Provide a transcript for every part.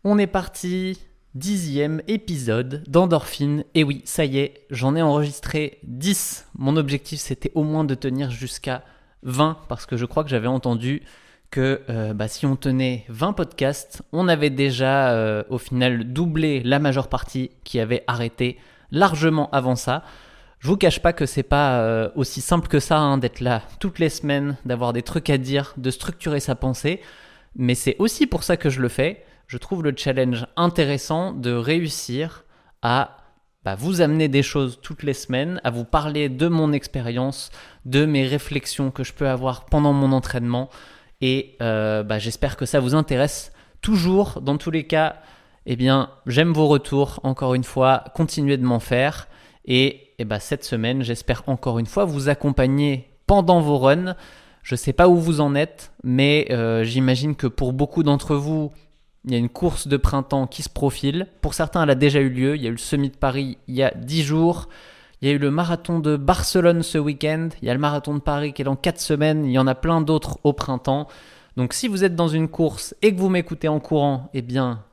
On est parti, 10e épisode d'Endorphine. Et oui, ça y est, j'en ai enregistré 10. Mon objectif, c'était au moins de tenir jusqu'à 20, parce que je crois que j'avais entendu que si on tenait 20 podcasts, on avait déjà au final doublé la majeure partie qui avait arrêté largement avant ça. Je vous cache pas que c'est pas aussi simple que ça d'être là toutes les semaines, d'avoir des trucs à dire, de structurer sa pensée, mais c'est aussi pour ça que je le fais. Je trouve le challenge intéressant de réussir à vous amener des choses toutes les semaines, à vous parler de mon expérience, de mes réflexions que je peux avoir pendant mon entraînement. Et j'espère que ça vous intéresse toujours. Dans tous les cas, j'aime vos retours. Encore une fois, continuez de m'en faire. Et cette semaine, j'espère encore une fois vous accompagner pendant vos runs. Je ne sais pas où vous en êtes, mais j'imagine que pour beaucoup d'entre vous, il y a une course de printemps qui se profile. Pour certains, elle a déjà eu lieu. Il y a eu le Semi de Paris il y a 10 jours. Il y a eu le marathon de Barcelone ce week-end. Il y a le marathon de Paris qui est dans 4 semaines. Il y en a plein d'autres au printemps. Donc si vous êtes dans une course et que vous m'écoutez en courant,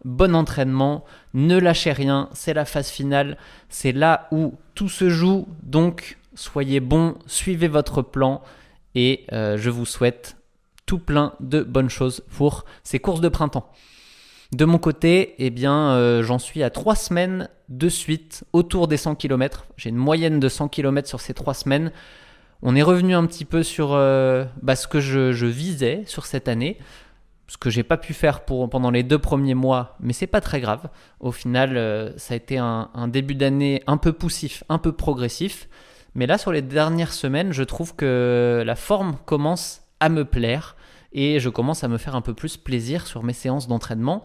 bon entraînement. Ne lâchez rien. C'est la phase finale. C'est là où tout se joue. Donc soyez bons, suivez votre plan. Et je vous souhaite tout plein de bonnes choses pour ces courses de printemps. De mon côté, j'en suis à 3 semaines de suite autour des 100 km. J'ai une moyenne de 100 km sur ces 3 semaines. On est revenu un petit peu sur ce que je visais sur cette année, ce que j'ai pas pu faire pendant les 2 premiers mois, mais c'est pas très grave. Au final, ça a été un début d'année un peu poussif, un peu progressif. Mais là, sur les dernières semaines, je trouve que la forme commence à me plaire. Et je commence à me faire un peu plus plaisir sur mes séances d'entraînement.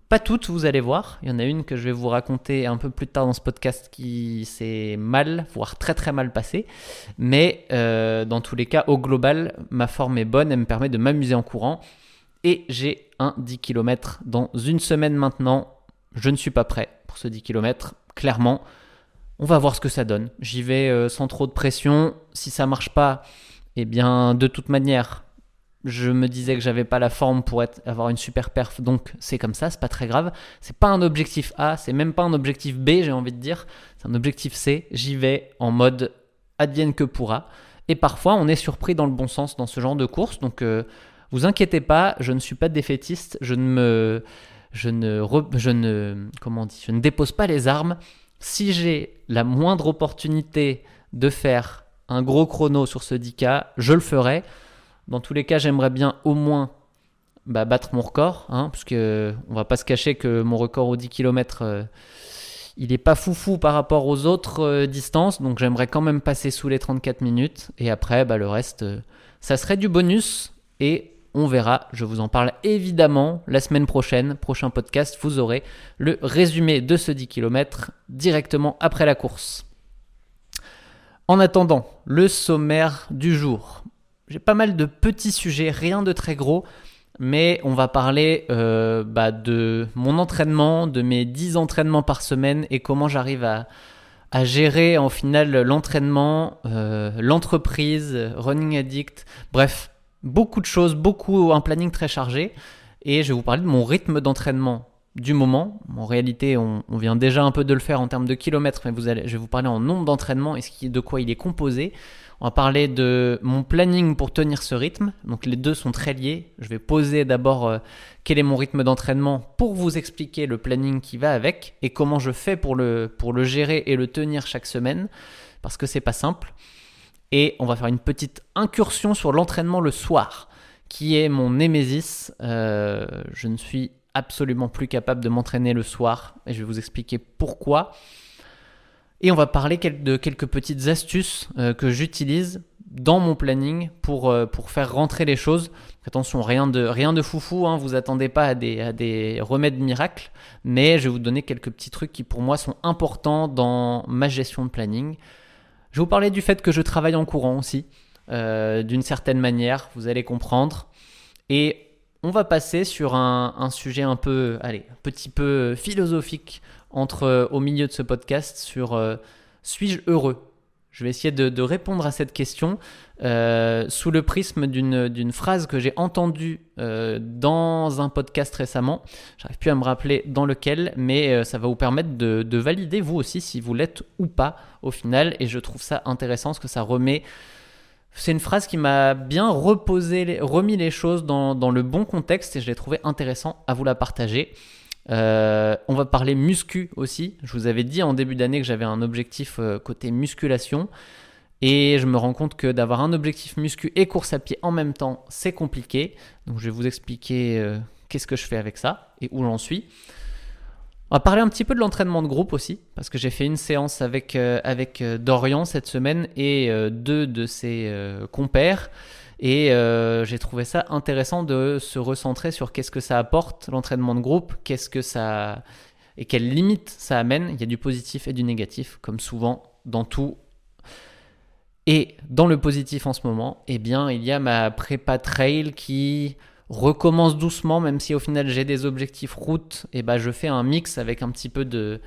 Pas toutes, vous allez voir. Il y en a une que je vais vous raconter un peu plus tard dans ce podcast qui s'est mal, voire très très mal passée. Mais dans tous les cas, au global, ma forme est bonne. Elle me permet de m'amuser en courant. Et j'ai un 10 km dans une semaine maintenant. Je ne suis pas prêt pour ce 10 km, clairement. On va voir ce que ça donne. J'y vais sans trop de pression. Si ça ne marche pas, de toute manière, je me disais que j'avais pas la forme pour avoir une super perf, donc c'est comme ça, c'est pas très grave. C'est pas un objectif A, c'est même pas un objectif B, j'ai envie de dire. C'est un objectif C. J'y vais en mode advienne que pourra. Et parfois, on est surpris dans le bon sens dans ce genre de course. Donc, vous inquiétez pas, je ne suis pas défaitiste. Je ne dépose pas les armes. Si j'ai la moindre opportunité de faire un gros chrono sur ce 10K, je le ferai. Dans tous les cas, j'aimerais bien au moins battre mon record, parce qu'on ne va pas se cacher que mon record aux 10 km, il n'est pas foufou par rapport aux autres distances, donc j'aimerais quand même passer sous les 34 minutes, et après, le reste, ça serait du bonus, et on verra, je vous en parle évidemment la semaine prochaine, prochain podcast, vous aurez le résumé de ce 10 km directement après la course. En attendant, le sommaire du jour. J'ai pas mal de petits sujets, rien de très gros, mais on va parler de mon entraînement, de mes 10 entraînements par semaine et comment j'arrive à gérer en final l'entraînement, l'entreprise, Running Addict, bref, beaucoup de choses, un planning très chargé. Et je vais vous parler de mon rythme d'entraînement du moment. En réalité, on vient déjà un peu de le faire en termes de kilomètres, mais je vais vous parler en nombre d'entraînements et de quoi il est composé. On va parler de mon planning pour tenir ce rythme. Donc les deux sont très liés. Je vais poser d'abord quel est mon rythme d'entraînement pour vous expliquer le planning qui va avec et comment je fais pour le gérer et le tenir chaque semaine parce que c'est pas simple. Et on va faire une petite incursion sur l'entraînement le soir qui est mon némésis. Je ne suis absolument plus capable de m'entraîner le soir et je vais vous expliquer pourquoi. Et on va parler de quelques petites astuces que j'utilise dans mon planning pour faire rentrer les choses. Attention, rien de foufou, vous attendez pas à des remèdes miracles, mais je vais vous donner quelques petits trucs qui pour moi sont importants dans ma gestion de planning. Je vais vous parler du fait que je travaille en courant aussi, d'une certaine manière, vous allez comprendre. Et on va passer sur un sujet un petit peu philosophique au milieu de ce podcast sur suis-je heureux ? Je vais essayer de répondre à cette question sous le prisme d'une phrase que j'ai entendue dans un podcast récemment. J'arrive plus à me rappeler dans lequel, mais ça va vous permettre de valider vous aussi si vous l'êtes ou pas au final. Et je trouve ça intéressant parce que ça remet... C'est une phrase qui m'a bien remis les choses dans le bon contexte et je l'ai trouvé intéressant à vous la partager. On va parler muscu aussi. Je vous avais dit en début d'année que j'avais un objectif côté musculation et je me rends compte que d'avoir un objectif muscu et course à pied en même temps, c'est compliqué. Donc je vais vous expliquer qu'est-ce que je fais avec ça et où j'en suis. On va parler un petit peu de l'entraînement de groupe aussi, parce que j'ai fait une séance avec Dorian cette semaine et deux de ses compères. Et j'ai trouvé ça intéressant de se recentrer sur qu'est-ce que ça apporte, l'entraînement de groupe, et quelles limites ça amène. Il y a du positif et du négatif, comme souvent dans tout. Et dans le positif en ce moment, eh bien, il y a ma prépa trail qui recommence doucement, même si au final j'ai des objectifs route, et je fais un mix avec un petit peu de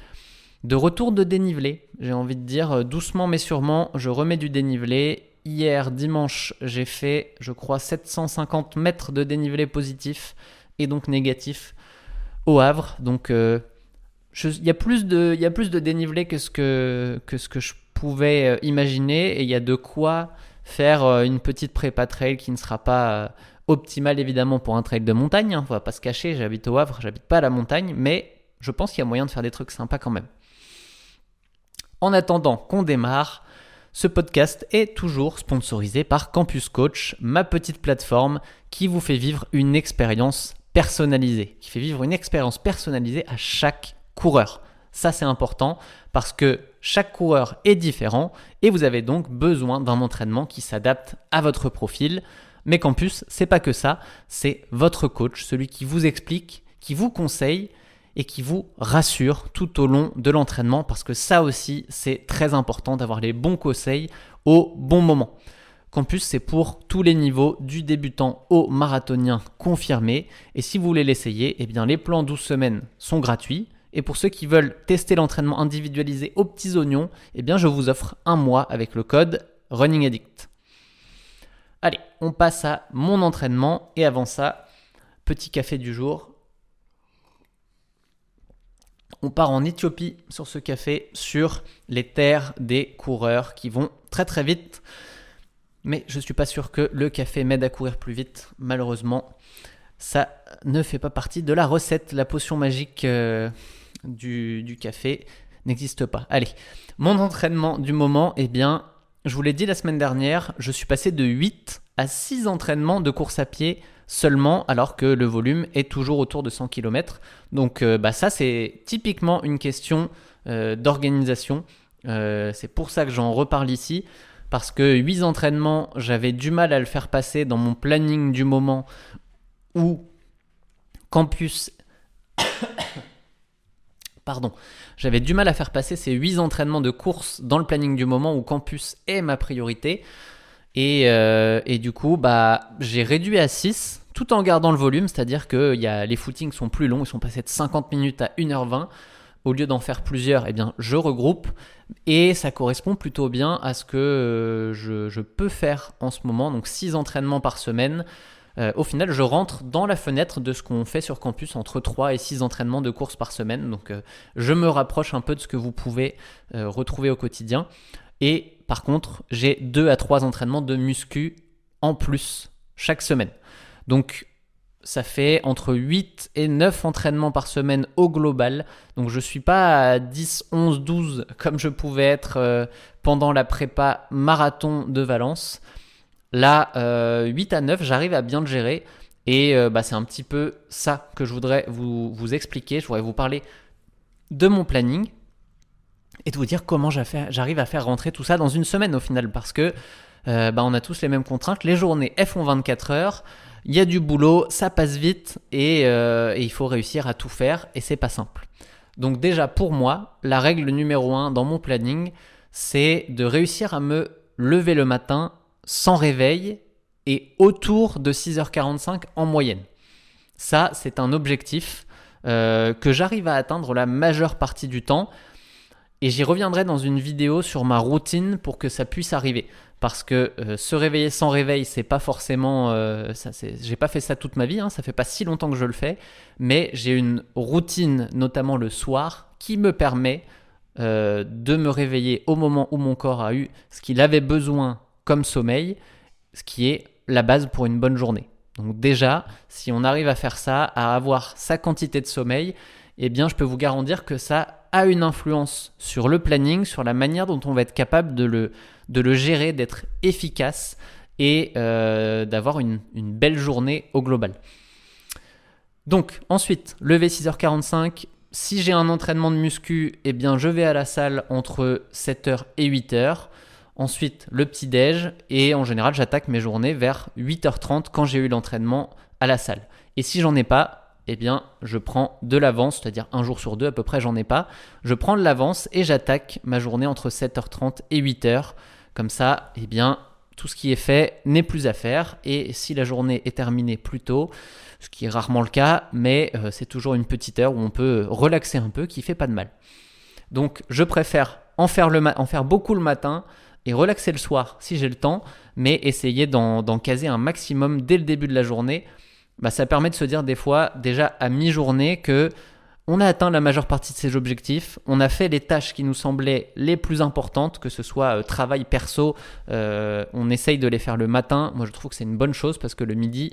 retour de dénivelé. J'ai envie de dire doucement mais sûrement, je remets du dénivelé. Hier, dimanche, j'ai fait, je crois, 750 mètres de dénivelé positif et donc négatif au Havre. Donc, il y a plus de dénivelé que ce que je pouvais imaginer et il y a de quoi faire une petite prépa trail qui ne sera pas optimale évidemment pour un trail de montagne. On ne va pas se cacher, j'habite au Havre, j'habite pas à la montagne, mais je pense qu'il y a moyen de faire des trucs sympas quand même. En attendant qu'on démarre, ce podcast est toujours sponsorisé par Campus Coach, ma petite plateforme qui vous fait vivre une expérience personnalisée, à chaque coureur. Ça, c'est important parce que chaque coureur est différent et vous avez donc besoin d'un entraînement qui s'adapte à votre profil. Mais Campus, c'est pas que ça, c'est votre coach, celui qui vous explique, qui vous conseille et qui vous rassure tout au long de l'entraînement parce que ça aussi, c'est très important d'avoir les bons conseils au bon moment. Campus, c'est pour tous les niveaux, du débutant au marathonien confirmé. Et si vous voulez l'essayer, eh bien les plans 12 semaines sont gratuits. Et pour ceux qui veulent tester l'entraînement individualisé aux petits oignons, eh bien je vous offre un mois avec le code Running Addict. Allez, on passe à mon entraînement. Et avant ça, petit café du jour. On part en Éthiopie sur ce café, sur les terres des coureurs qui vont très très vite. Mais je ne suis pas sûr que le café m'aide à courir plus vite. Malheureusement, ça ne fait pas partie de la recette. La potion magique du café n'existe pas. Allez, mon entraînement du moment, eh bien, je vous l'ai dit la semaine dernière, je suis passé de 8 à 6 entraînements de course à pied seulement, alors que le volume est toujours autour de 100 km. Donc ça, c'est typiquement une question d'organisation. C'est pour ça que j'en reparle ici. Parce que 8 entraînements, j'avais du mal à le faire passer dans mon planning du moment où Campus... Pardon. J'avais du mal à faire passer ces 8 entraînements de course dans le planning du moment où Campus est ma priorité. Et du coup, j'ai réduit à 6 tout en gardant le volume, c'est-à-dire que les footings sont plus longs, ils sont passés de 50 minutes à 1h20. Au lieu d'en faire plusieurs, eh bien, je regroupe et ça correspond plutôt bien à ce que je peux faire en ce moment. Donc 6 entraînements par semaine. Au final, je rentre dans la fenêtre de ce qu'on fait sur Campus, entre 3 et 6 entraînements de course par semaine. Donc je me rapproche un peu de ce que vous pouvez retrouver au quotidien. Et par contre, j'ai 2 à 3 entraînements de muscu en plus chaque semaine. Donc ça fait entre 8 et 9 entraînements par semaine au global. Donc je ne suis pas à 10, 11, 12 comme je pouvais être pendant la prépa marathon de Valence. Là, 8 à 9, j'arrive à bien le gérer. Et c'est un petit peu ça que je voudrais vous expliquer. Je voudrais vous parler de mon planning et de vous dire comment j'arrive à faire rentrer tout ça dans une semaine au final. Parce que on a tous les mêmes contraintes. Les journées font 24 heures. Il y a du boulot, ça passe vite et il faut réussir à tout faire et c'est pas simple. Donc déjà pour moi, la règle numéro 1 dans mon planning, c'est de réussir à me lever le matin sans réveil et autour de 6h45 en moyenne. Ça, c'est un objectif que j'arrive à atteindre la majeure partie du temps. Et j'y reviendrai dans une vidéo sur ma routine pour que ça puisse arriver. Parce que se réveiller sans réveil, c'est pas forcément... j'ai pas fait ça toute ma vie, ça fait pas si longtemps que je le fais. Mais j'ai une routine, notamment le soir, qui me permet de me réveiller au moment où mon corps a eu ce qu'il avait besoin comme sommeil, ce qui est la base pour une bonne journée. Donc déjà, si on arrive à faire ça, à avoir sa quantité de sommeil, eh bien je peux vous garantir que ça a une influence sur le planning, sur la manière dont on va être capable de le gérer, d'être efficace et d'avoir une belle journée au global. Donc ensuite, lever 6h45. Si j'ai un entraînement de muscu, eh bien je vais à la salle entre 7h et 8h. Ensuite, le petit-déj et en général, j'attaque mes journées vers 8h30 quand j'ai eu l'entraînement à la salle. Et si j'en ai pas, eh bien, je prends de l'avance, c'est-à-dire un jour sur deux à peu près, j'en ai pas. Je prends de l'avance et j'attaque ma journée entre 7h30 et 8h. Comme ça, eh bien, tout ce qui est fait n'est plus à faire. Et si la journée est terminée plus tôt, ce qui est rarement le cas, mais c'est toujours une petite heure où on peut relaxer un peu, qui fait pas de mal. Donc, je préfère en faire beaucoup le matin et relaxer le soir si j'ai le temps, mais essayer d'en caser un maximum dès le début de la journée. Ça permet de se dire des fois, déjà à mi-journée, que on a atteint la majeure partie de ses objectifs, on a fait les tâches qui nous semblaient les plus importantes, que ce soit travail perso, on essaye de les faire le matin. Moi je trouve que c'est une bonne chose parce que le midi,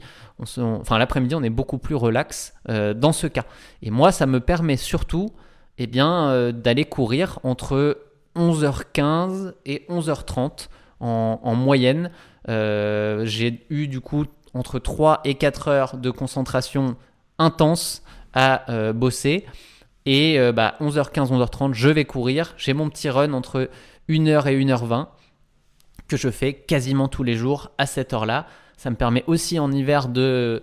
l'après-midi on est beaucoup plus relax dans ce cas. Et moi ça me permet surtout d'aller courir entre 11h15 et 11h30 en moyenne. J'ai eu du coup entre 3 et 4 heures de concentration intense à bosser. Et 11h15, 11h30, je vais courir. J'ai mon petit run entre 1h et 1h20 que je fais quasiment tous les jours à cette heure-là. Ça me permet aussi en hiver de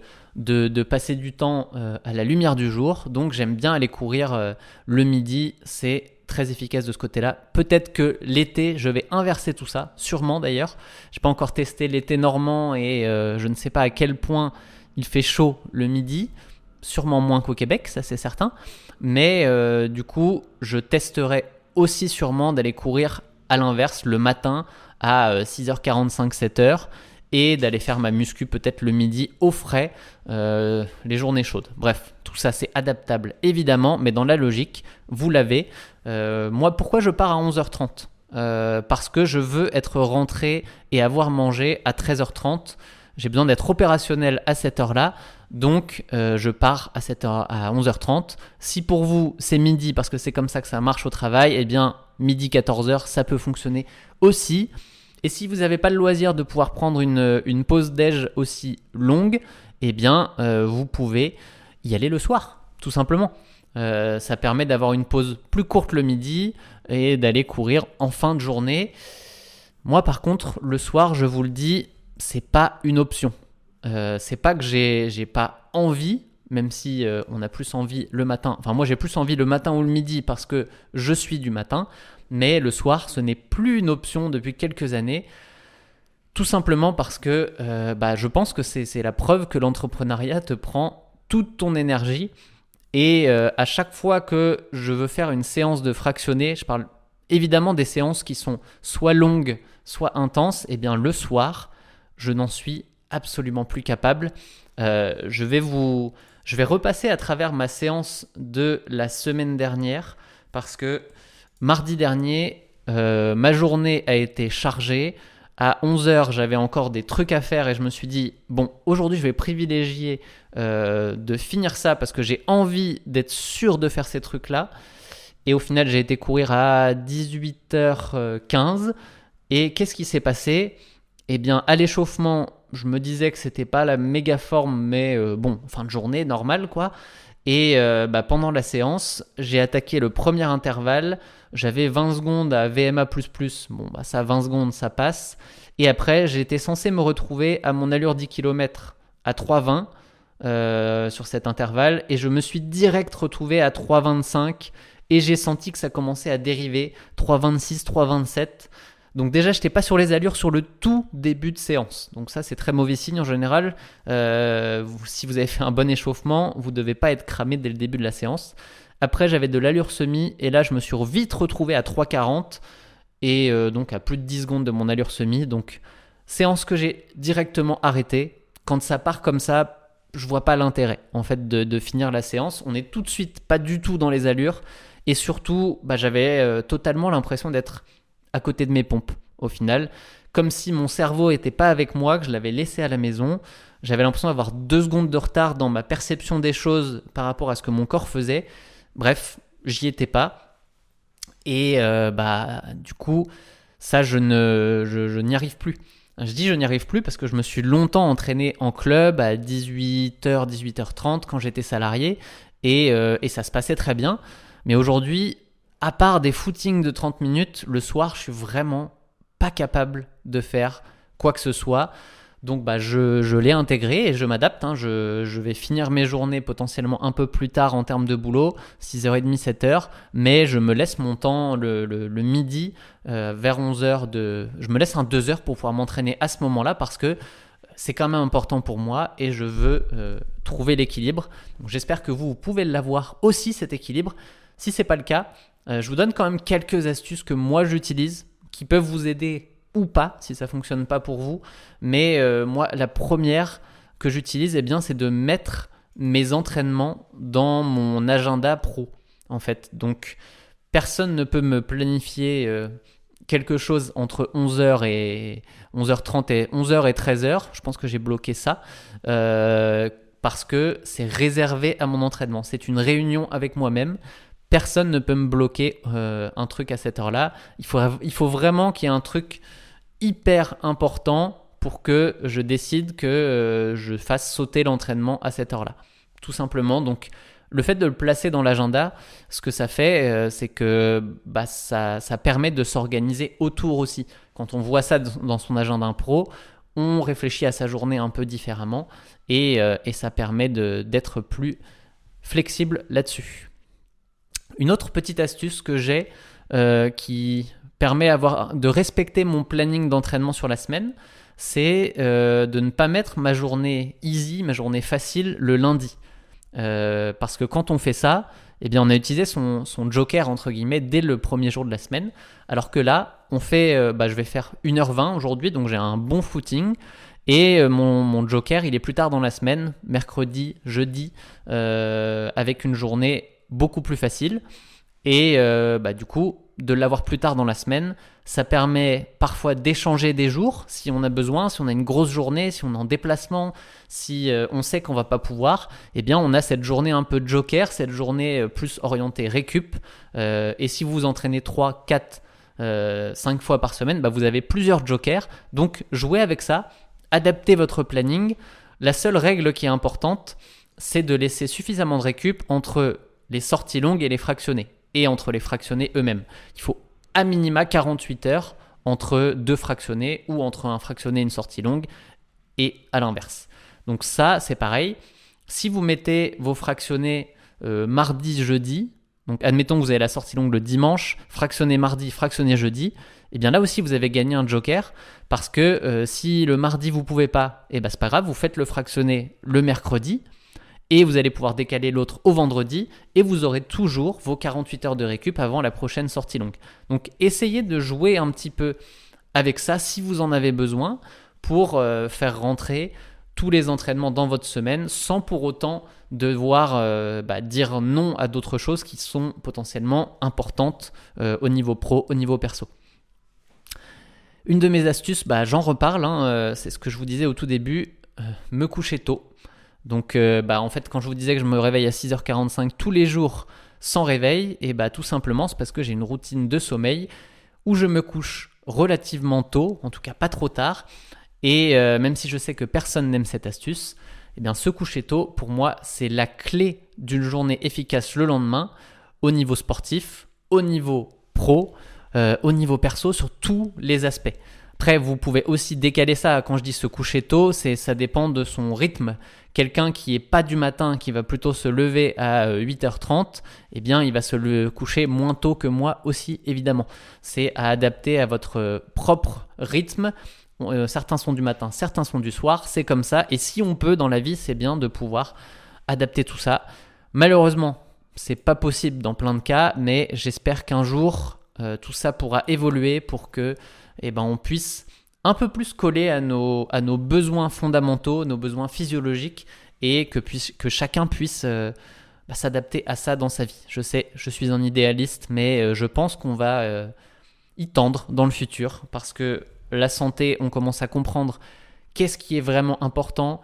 passer du temps à la lumière du jour. Donc j'aime bien aller courir le midi. C'est très efficace de ce côté-là. Peut-être que l'été, je vais inverser tout ça. Sûrement d'ailleurs. Je n'ai pas encore testé l'été normand et je ne sais pas à quel point il fait chaud le midi. Sûrement moins qu'au Québec, ça c'est certain. Mais du coup, je testerai aussi sûrement d'aller courir à l'inverse le matin à 6h45, 7h et d'aller faire ma muscu peut-être le midi au frais, les journées chaudes. Bref, tout ça c'est adaptable évidemment, mais dans la logique, vous l'avez. Moi, pourquoi je pars à 11h30 ? Parce que je veux être rentré et avoir mangé à 13h30. J'ai besoin d'être opérationnel à cette heure-là, donc je pars à 11h30. Si pour vous c'est midi parce que c'est comme ça que ça marche au travail, eh bien midi 14h ça peut fonctionner aussi. Et si vous n'avez pas le loisir de pouvoir prendre une pause déj aussi longue, eh bien vous pouvez y aller le soir, tout simplement. Ça permet d'avoir une pause plus courte le midi et d'aller courir en fin de journée. Moi par contre, le soir, je vous le dis, c'est pas une option. C'est pas que j'ai pas envie, même si on a plus envie le matin. Enfin, moi j'ai plus envie le matin ou le midi parce que je suis du matin. Mais le soir, ce n'est plus une option depuis quelques années. Tout simplement parce que je pense que c'est la preuve que l'entrepreneuriat te prend toute ton énergie. Et à chaque fois que je veux faire une séance de fractionné, je parle évidemment des séances qui sont soit longues, soit intenses, et bien le soir, je n'en suis absolument plus capable. Je vais repasser à travers ma séance de la semaine dernière parce que mardi dernier, ma journée a été chargée. À 11h, j'avais encore des trucs à faire et je me suis dit, bon, aujourd'hui, je vais privilégier de finir ça parce que j'ai envie d'être sûr de faire ces trucs-là. Et au final, j'ai été courir à 18h15. Et qu'est-ce qui s'est passé ? Eh bien, à l'échauffement, je me disais que c'était pas la méga forme, mais fin de journée, normale, quoi. Et pendant la séance, j'ai attaqué le premier intervalle. J'avais 20 secondes à VMA++. Bon, ça, 20 secondes, ça passe. Et après, j'étais censé me retrouver à mon allure 10 km à 3,20 sur cet intervalle. Et je me suis direct retrouvé à 3,25. Et j'ai senti que ça commençait à dériver. 3,26, 3,27. Donc déjà, je n'étais pas sur les allures sur le tout début de séance. Donc ça, c'est très mauvais signe en général. Si vous avez fait un bon échauffement, vous ne devez pas être cramé dès le début de la séance. Après, j'avais de l'allure semi et là, je me suis vite retrouvé à 3,40 et donc à plus de 10 secondes de mon allure semi. Donc, séance que j'ai directement arrêtée. Quand ça part comme ça, je vois pas l'intérêt en fait de finir la séance. On est tout de suite pas du tout dans les allures et surtout, j'avais totalement l'impression d'être à côté de mes pompes au final. Comme si mon cerveau n'était pas avec moi, que je l'avais laissé à la maison. J'avais l'impression d'avoir 2 secondes de retard dans ma perception des choses par rapport à ce que mon corps faisait. Bref, j'y étais pas. Et du coup, ça, je n'y arrive plus. Je dis je n'y arrive plus parce que je me suis longtemps entraîné en club à 18h, 18h30 quand j'étais salarié et ça se passait très bien. Mais aujourd'hui, à part des footings de 30 minutes, le soir, je suis vraiment pas capable de faire quoi que ce soit. Donc je l'ai intégré et je m'adapte. Je vais finir mes journées potentiellement un peu plus tard en termes de boulot, 6h30, 7h, mais je me laisse mon temps le midi vers 11h. Je me laisse 2 heures pour pouvoir m'entraîner à ce moment-là parce que c'est quand même important pour moi et je veux trouver l'équilibre. Donc j'espère que vous pouvez l'avoir aussi, cet équilibre. Si ce n'est pas le cas, je vous donne quand même quelques astuces que moi j'utilise qui peuvent vous aider ou pas, si ça ne fonctionne pas pour vous. Mais moi, la première que j'utilise, c'est de mettre mes entraînements dans mon agenda pro, en fait. Donc, personne ne peut me planifier quelque chose entre 11h et 11h30 et 11h et 13h. Je pense que j'ai bloqué ça parce que c'est réservé à mon entraînement. C'est une réunion avec moi-même. Personne ne peut me bloquer un truc à cette heure-là. Il faut vraiment qu'il y ait un truc hyper important pour que je décide que je fasse sauter l'entraînement à cette heure-là. Tout simplement. Donc, le fait de le placer dans l'agenda, ce que ça fait, c'est que ça permet de s'organiser autour aussi. Quand on voit ça dans son agenda pro, on réfléchit à sa journée un peu différemment et ça permet d'être plus flexible là-dessus. Une autre petite astuce que j'ai qui permet de respecter mon planning d'entraînement sur la semaine, c'est de ne pas mettre ma journée easy, ma journée facile le lundi. Parce que quand on fait ça, on a utilisé son joker entre guillemets dès le premier jour de la semaine. Alors que là, on fait, je vais faire 1h20 aujourd'hui, donc j'ai un bon footing. Et mon joker, il est plus tard dans la semaine, mercredi, jeudi, avec une journée beaucoup plus facile. Et du coup, de l'avoir plus tard dans la semaine, ça permet parfois d'échanger des jours si on a besoin, si on a une grosse journée, si on est en déplacement, si on sait qu'on va pas pouvoir, on a cette journée un peu joker, cette journée plus orientée récup. Et si vous vous entraînez 3, 4, 5 fois par semaine, vous avez plusieurs jokers. Donc jouez avec ça, adaptez votre planning. La seule règle qui est importante, c'est de laisser suffisamment de récup entre les sorties longues et les fractionnés. Et entre les fractionnés eux-mêmes. Il faut à minima 48 heures entre 2 fractionnés ou entre un fractionné et une sortie longue et à l'inverse. Donc ça, c'est pareil. Si vous mettez vos fractionnés mardi, jeudi, donc admettons que vous avez la sortie longue le dimanche, fractionné mardi, fractionné jeudi, là aussi vous avez gagné un joker parce que si le mardi vous ne pouvez pas, c'est pas grave, vous faites le fractionné le mercredi. Et vous allez pouvoir décaler l'autre au vendredi et vous aurez toujours vos 48 heures de récup avant la prochaine sortie longue. Donc essayez de jouer un petit peu avec ça si vous en avez besoin pour faire rentrer tous les entraînements dans votre semaine sans pour autant devoir dire non à d'autres choses qui sont potentiellement importantes au niveau pro, au niveau perso. Une de mes astuces, j'en reparle, c'est ce que je vous disais au tout début, me coucher tôt. Donc en fait quand je vous disais que je me réveille à 6h45 tous les jours sans réveil, tout simplement c'est parce que j'ai une routine de sommeil où je me couche relativement tôt, en tout cas pas trop tard, et même si je sais que personne n'aime cette astuce, se coucher tôt pour moi c'est la clé d'une journée efficace le lendemain au niveau sportif, au niveau pro, au niveau perso, sur tous les aspects. Après, vous pouvez aussi décaler ça. Quand je dis se coucher tôt, ça dépend de son rythme. Quelqu'un qui n'est pas du matin, qui va plutôt se lever à 8h30, il va se coucher moins tôt que moi aussi, évidemment. C'est à adapter à votre propre rythme. Certains sont du matin, certains sont du soir. C'est comme ça. Et si on peut, dans la vie, c'est bien de pouvoir adapter tout ça. Malheureusement, c'est pas possible dans plein de cas, mais j'espère qu'un jour, tout ça pourra évoluer pour que on puisse un peu plus coller à nos besoins fondamentaux, nos besoins physiologiques, et que chacun puisse s'adapter à ça dans sa vie. Je sais, je suis un idéaliste, mais je pense qu'on va y tendre dans le futur, parce que la santé, on commence à comprendre qu'est-ce qui est vraiment important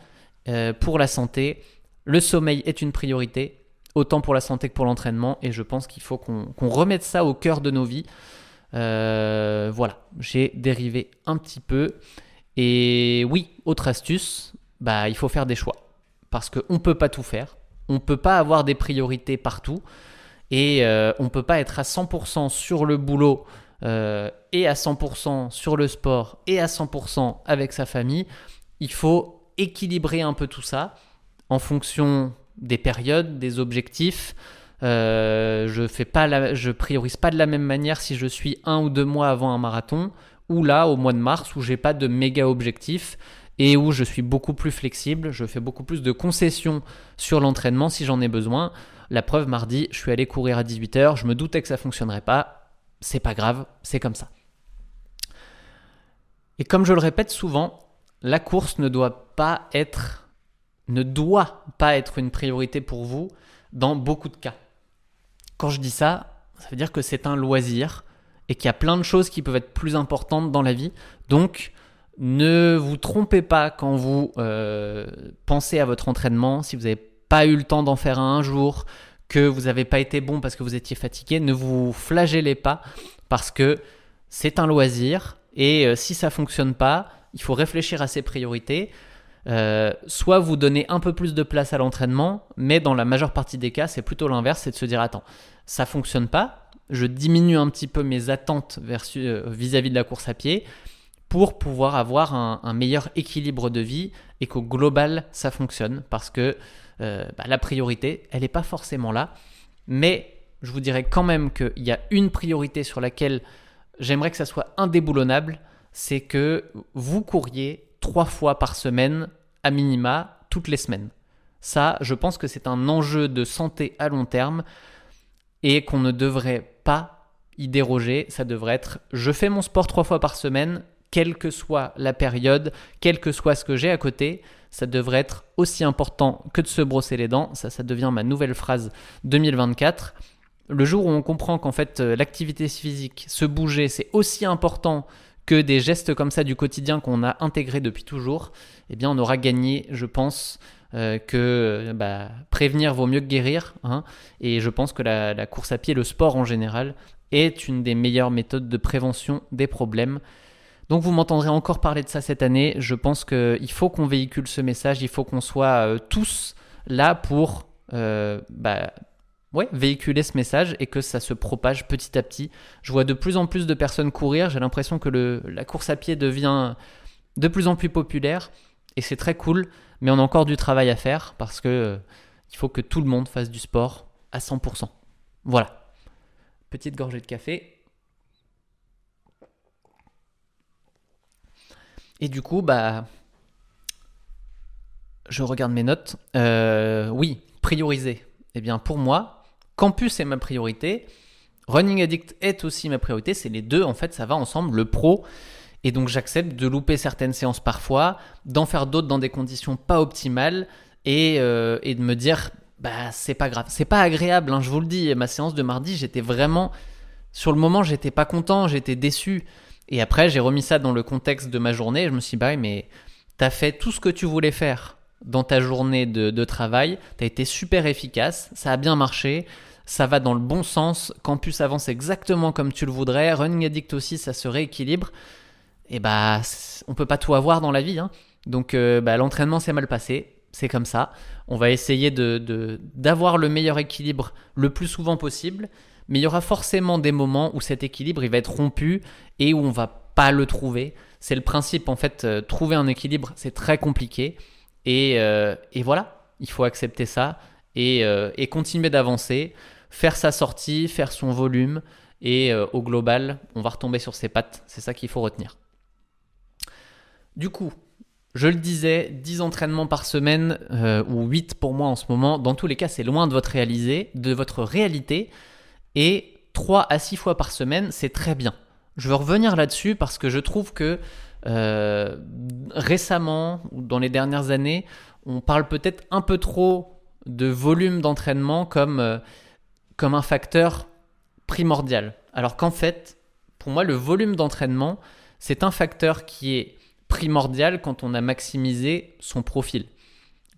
pour la santé. Le sommeil est une priorité, autant pour la santé que pour l'entraînement, et je pense qu'il faut qu'on remette ça au cœur de nos vies. Voilà, j'ai dérivé un petit peu. Et oui, autre astuce, il faut faire des choix. Parce qu'on ne peut pas tout faire. On ne peut pas avoir des priorités partout. Et on ne peut pas être à 100% sur le boulot et à 100% sur le sport et à 100% avec sa famille. Il faut équilibrer un peu tout ça en fonction des périodes, des objectifs. Je priorise pas de la même manière si je suis 1 ou 2 mois avant un marathon, ou là au mois de mars où j'ai pas de méga objectif et où je suis beaucoup plus flexible, je fais beaucoup plus de concessions sur l'entraînement si j'en ai besoin. La preuve, mardi, je suis allé courir à 18h, je me doutais que ça fonctionnerait pas, c'est pas grave, c'est comme ça. Et comme je le répète souvent, la course ne doit pas être une priorité pour vous dans beaucoup de cas. Quand je dis ça, ça veut dire que c'est un loisir et qu'il y a plein de choses qui peuvent être plus importantes dans la vie. Donc, ne vous trompez pas quand vous pensez à votre entraînement. Si vous n'avez pas eu le temps d'en faire un jour, que vous n'avez pas été bon parce que vous étiez fatigué, ne vous flagellez pas, parce que c'est un loisir et si ça ne fonctionne pas, il faut réfléchir à ses priorités. Soit vous donnez un peu plus de place à l'entraînement, mais dans la majeure partie des cas, c'est plutôt l'inverse, c'est de se dire attends, ça fonctionne pas, je diminue un petit peu mes attentes vis-à-vis de la course à pied pour pouvoir avoir un meilleur équilibre de vie et qu'au global ça fonctionne, parce que la priorité, elle n'est pas forcément là, mais je vous dirais quand même qu'il y a une priorité sur laquelle j'aimerais que ça soit indéboulonnable, c'est que vous couriez 3 fois par semaine à minima toutes les semaines. Ça, je pense que c'est un enjeu de santé à long terme et qu'on ne devrait pas y déroger. Ça devrait être je fais mon sport 3 fois par semaine, quelle que soit la période, quel que soit ce que j'ai à côté. Ça devrait être aussi important que de se brosser les dents. Ça devient ma nouvelle phrase 2024. Le jour où on comprend qu'en fait l'activité physique, se bouger, c'est aussi important que des gestes comme ça du quotidien qu'on a intégrés depuis toujours, eh bien on aura gagné, je pense, que prévenir vaut mieux que guérir. Et je pense que la course à pied, le sport en général, est une des meilleures méthodes de prévention des problèmes. Donc vous m'entendrez encore parler de ça cette année. Je pense qu'il faut qu'on véhicule ce message, il faut qu'on soit tous là pour véhiculer ce message et que ça se propage petit à petit. Je vois de plus en plus de personnes courir, j'ai l'impression que la course à pied devient de plus en plus populaire et c'est très cool, mais on a encore du travail à faire parce que il faut que tout le monde fasse du sport à 100%. Voilà. Petite gorgée de café. Et du coup, je regarde mes notes. Oui, prioriser. Eh bien, pour moi, Campus est ma priorité. Running Addict est aussi ma priorité. C'est les deux, en fait, ça va ensemble, le pro. Et donc, j'accepte de louper certaines séances parfois, d'en faire d'autres dans des conditions pas optimales et de me dire, c'est pas grave. C'est pas agréable, je vous le dis. Ma séance de mardi, j'étais vraiment... Sur le moment, j'étais pas content, j'étais déçu. Et après, j'ai remis ça dans le contexte de ma journée. Et je me suis dit, mais t'as fait tout ce que tu voulais faire dans ta journée de travail. T'as été super efficace. Ça a bien marché. Ça va dans le bon sens. Campus avance exactement comme tu le voudrais. Running Addict aussi, ça se rééquilibre. Et on peut pas tout avoir dans la vie. Donc, l'entraînement s'est mal passé. C'est comme ça. On va essayer d'avoir le meilleur équilibre le plus souvent possible. Mais il y aura forcément des moments où cet équilibre il va être rompu et où on va pas le trouver. C'est le principe, en fait, trouver un équilibre, c'est très compliqué. Et voilà, il faut accepter ça et continuer d'avancer, faire sa sortie, faire son volume. Et au global, on va retomber sur ses pattes. C'est ça qu'il faut retenir. Du coup, Je le disais, 10 entraînements par semaine, ou 8 pour moi en ce moment, dans tous les cas, c'est loin de votre réalité. Et 3 à 6 fois par semaine, c'est très bien. Je veux revenir là-dessus parce que je trouve que récemment, ou dans les dernières années, on parle peut-être un peu trop de volume d'entraînement comme un facteur primordial. Alors qu'en fait, pour moi, le volume d'entraînement, c'est un facteur qui est primordial quand on a maximisé son profil.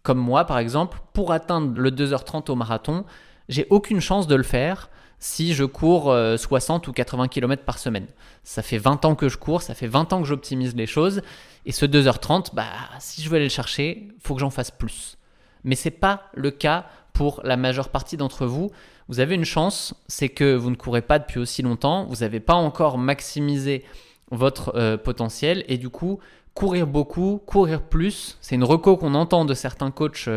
Comme moi, par exemple, pour atteindre le 2h30 au marathon, j'ai aucune chance de le faire si je cours 60 ou 80 km par semaine. Ça fait 20 ans que je cours, ça fait 20 ans que j'optimise les choses, et ce 2h30, si je veux aller le chercher, il faut que j'en fasse plus. Mais ce n'est pas le cas pour la majeure partie d'entre vous. Vous avez une chance, c'est que vous ne courez pas depuis aussi longtemps, vous n'avez pas encore maximisé votre potentiel, et du coup, courir beaucoup, courir plus, c'est une reco qu'on entend de certains coachs.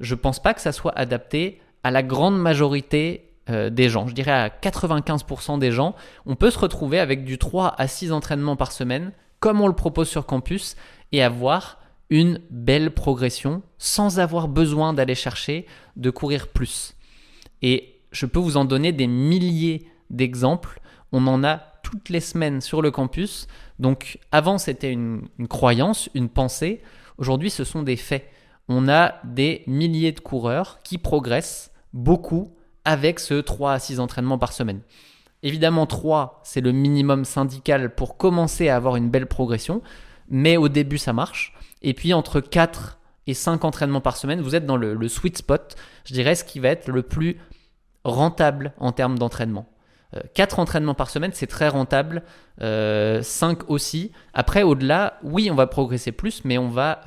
Je ne pense pas que ça soit adapté à la grande majorité des gens. Je dirais à 95% des gens, on peut se retrouver avec du 3 à 6 entraînements par semaine, comme on le propose sur campus, et avoir une belle progression sans avoir besoin d'aller chercher de courir plus. Et je peux vous en donner des milliers d'exemples. On en a toutes les semaines sur le campus. Donc avant, c'était une croyance, une pensée. Aujourd'hui, ce sont des faits. On a des milliers de coureurs qui progressent beaucoup avec ce 3 à 6 entraînements par semaine. Évidemment, 3, c'est le minimum syndical pour commencer à avoir une belle progression, mais au début, ça marche. Et puis, entre 4 et 5 entraînements par semaine, vous êtes dans le sweet spot, je dirais, ce qui va être le plus rentable en termes d'entraînement. 4 entraînements par semaine, c'est très rentable. 5 aussi. Après, au-delà, oui, on va progresser plus, mais on va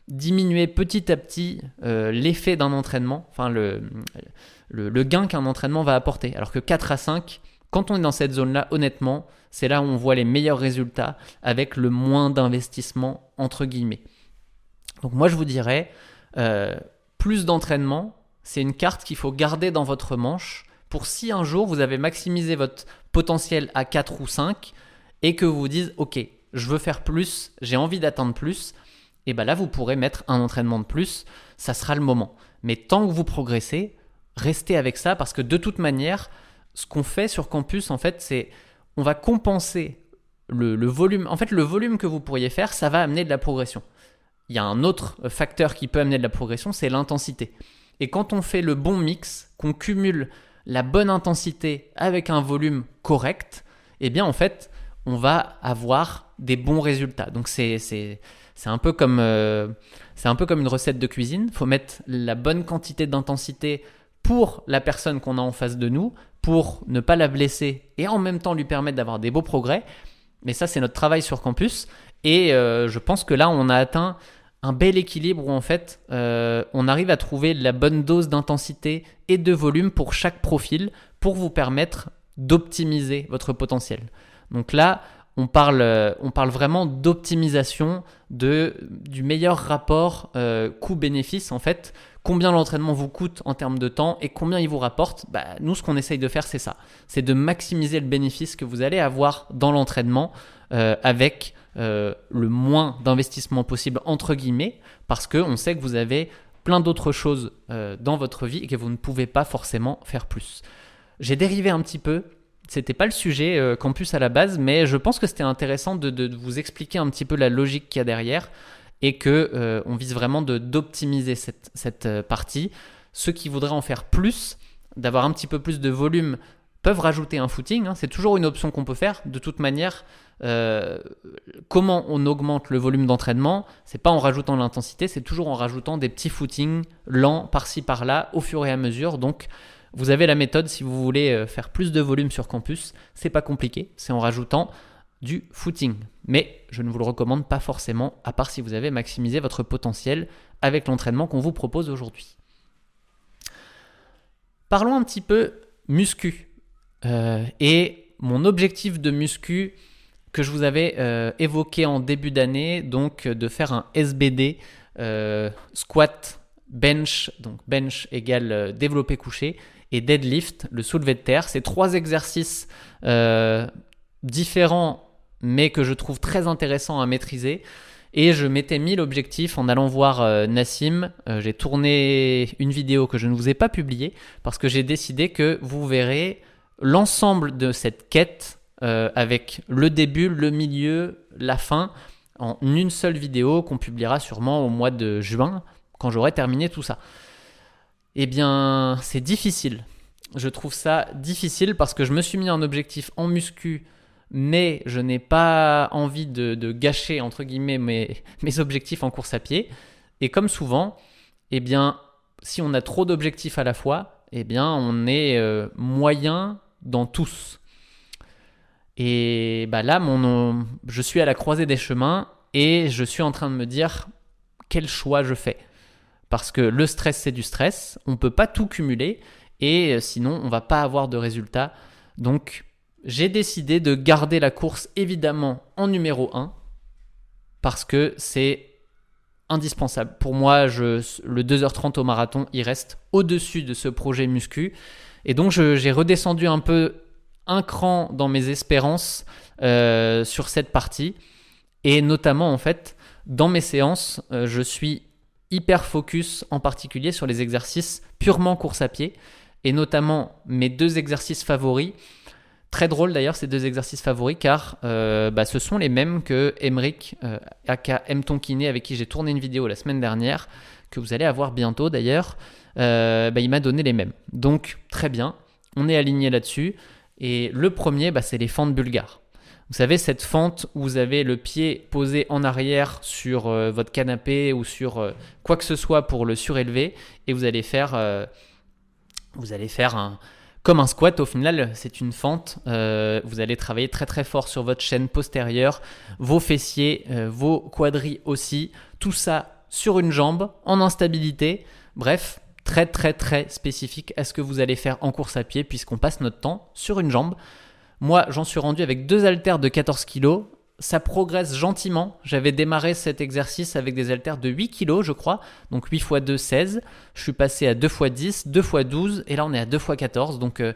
diminuer petit à petit l'effet d'un entraînement, enfin le gain qu'un entraînement va apporter. Alors que 4 à 5, quand on est dans cette zone-là, honnêtement, c'est là où on voit les meilleurs résultats avec le moins d'investissement, entre guillemets. Donc moi, je vous dirais, plus d'entraînement, c'est une carte qu'il faut garder dans votre manche pour si un jour vous avez maximisé votre potentiel à 4 ou 5 et que vous vous dites « Ok, je veux faire plus, j'ai envie d'atteindre plus », et bien là, vous pourrez mettre un entraînement de plus, ça sera le moment. Mais tant que vous progressez, restez avec ça parce que de toute manière, ce qu'on fait sur campus, en fait, c'est on va compenser le volume. En fait, le volume que vous pourriez faire, ça va amener de la progression. Il y a un autre facteur qui peut amener de la progression, c'est l'intensité. Et quand on fait le bon mix, qu'on cumule la bonne intensité avec un volume correct, eh bien en fait, on va avoir des bons résultats. Donc c'est un peu comme une recette de cuisine. Il faut mettre la bonne quantité d'intensité pour la personne qu'on a en face de nous, pour ne pas la blesser et en même temps lui permettre d'avoir des beaux progrès. Mais ça, c'est notre travail sur campus. Et je pense que là, on a atteint un bel équilibre où en fait, on arrive à trouver la bonne dose d'intensité et de volume pour chaque profil pour vous permettre d'optimiser votre potentiel. Donc là, on parle vraiment d'optimisation du meilleur rapport coût-bénéfice en fait. Combien l'entraînement vous coûte en termes de temps et combien il vous rapporte. Nous, ce qu'on essaye de faire, c'est ça. C'est de maximiser le bénéfice que vous allez avoir dans l'entraînement avec le moins d'investissement possible, entre guillemets, parce qu'on sait que vous avez plein d'autres choses dans votre vie et que vous ne pouvez pas forcément faire plus. J'ai dérivé un petit peu. C'était pas le sujet campus à la base, mais je pense que c'était intéressant de vous expliquer un petit peu la logique qu'il y a derrière et que on vise vraiment d'optimiser cette partie. Ceux qui voudraient en faire plus, d'avoir un petit peu plus de volume, peuvent rajouter un footing. C'est toujours une option qu'on peut faire. De toute manière, comment on augmente le volume d'entraînement, c'est pas en rajoutant l'intensité, c'est toujours en rajoutant des petits footings lents par-ci par-là au fur et à mesure. Donc vous avez la méthode si vous voulez faire plus de volume sur campus, c'est pas compliqué, c'est en rajoutant du footing. Mais je ne vous le recommande pas forcément, à part si vous avez maximisé votre potentiel avec l'entraînement qu'on vous propose aujourd'hui. Parlons un petit peu muscu. Et mon objectif de muscu que je vous avais évoqué en début d'année, donc de faire un SBD, squat, bench, donc bench égale développé couché, et deadlift, le soulevé de terre. C'est 3 exercices différents, mais que je trouve très intéressants à maîtriser. Et je m'étais mis l'objectif en allant voir Nassim. J'ai tourné une vidéo que je ne vous ai pas publiée parce que j'ai décidé que vous verrez l'ensemble de cette quête avec le début, le milieu, la fin en une seule vidéo qu'on publiera sûrement au mois de juin quand j'aurai terminé tout ça. Eh bien, c'est difficile. Je trouve ça difficile parce que je me suis mis un objectif en muscu, mais je n'ai pas envie de gâcher, entre guillemets, mes objectifs en course à pied. Et comme souvent, eh bien, si on a trop d'objectifs à la fois, eh bien, on est moyen dans tous. Et bah là, je suis à la croisée des chemins et je suis en train de me dire quel choix je fais. Parce que le stress, c'est du stress. On ne peut pas tout cumuler et sinon, on ne va pas avoir de résultats. Donc, j'ai décidé de garder la course évidemment en numéro 1 parce que c'est indispensable. Pour moi, le 2h30 au marathon, il reste au-dessus de ce projet muscu. Et donc, j'ai redescendu un cran dans mes espérances sur cette partie. Et notamment, en fait, dans mes séances, je suis hyper focus en particulier sur les exercices purement course à pied. Et notamment, mes 2 exercices favoris. Très drôle d'ailleurs ces 2 exercices favoris car ce sont les mêmes que Emric, aka M. Tonkiné, avec qui j'ai tourné une vidéo la semaine dernière, que vous allez avoir bientôt d'ailleurs. Il m'a donné les mêmes. Donc très bien, on est aligné là-dessus. Et le premier, c'est les fentes bulgares. Vous savez, cette fente où vous avez le pied posé en arrière sur votre canapé ou sur quoi que ce soit pour le surélever et vous allez faire comme un squat. Au final, c'est une fente. Vous allez travailler très très fort sur votre chaîne postérieure, vos fessiers, vos quadris aussi. Tout ça sur une jambe, en instabilité. Bref, très très très spécifique à ce que vous allez faire en course à pied puisqu'on passe notre temps sur une jambe. Moi, j'en suis rendu avec 2 haltères de 14 kg. Ça progresse gentiment. J'avais démarré cet exercice avec des haltères de 8 kg, je crois. Donc 8 x 2, 16. Je suis passé à 2 x 10, 2 x 12. Et là, on est à 2 x 14. Donc, je